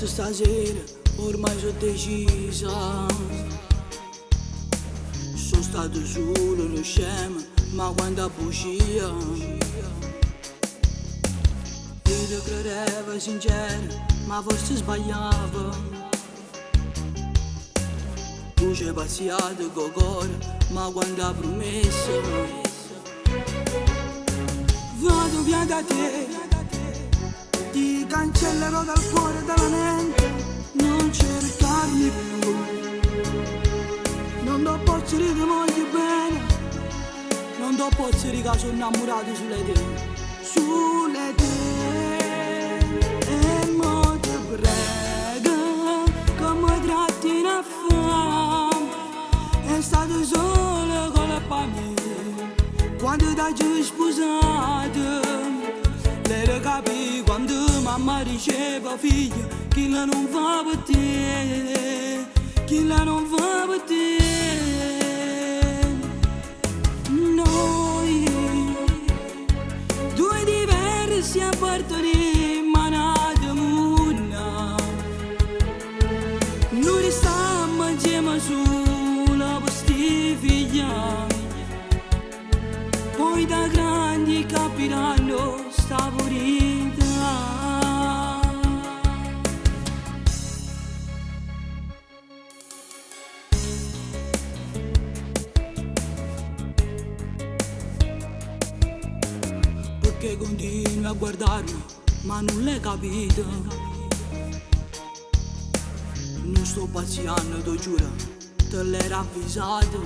fatto stasera, ormai sono decisa. Sono stato solo uno scemo, ma quando bugia io ti credevo sincero, ma forse sbagliavo. Tu ci hai passato con cuore, ma quando hai promesso vado via da te, ti cancellerò dal cuore e dalla mente, non cercarmi più. Non do pozzeri di voglio bene, non do pozzeri che sono innamorato sulle te. E mo ti prego che mi tratti in affare, è stato solo colpa mia quando ti sposato. Lei capì quando mamma diceva figlio, chi la non va per te, chi la non va per te. Noi due diversi appartamenti, ma nata una. Noi restammo insieme sulla posti figlia, poi da grandi capiranno sta verità. Perché continui a guardarmi, ma non l'hai capito. Non sto pazziando, ti giuro, te l'ero avvisato.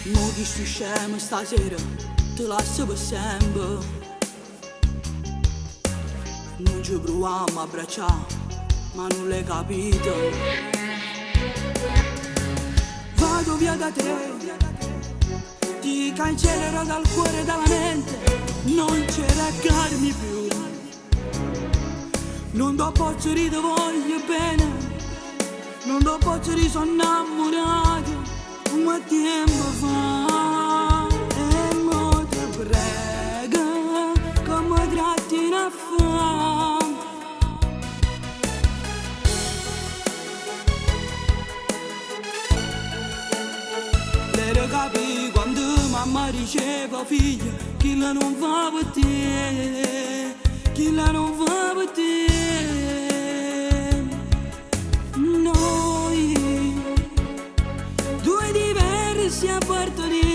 Mo che sto scemo stasera, ti lascio per sempre. Non ci proviamo a abbracciare, ma non l'hai capito. Vado via da te, ti cancellerò dal cuore e dalla mente, non ci reggarmi più. Non do pozzeri ti voglio bene, non do pozzeri sono innamorato come tempo fa. E mo ti prego che mi tratti in affare, lei capì quando mamma diceva figlio, chi la non va per te, chi la non va per te. Noi due diversi appartamenti,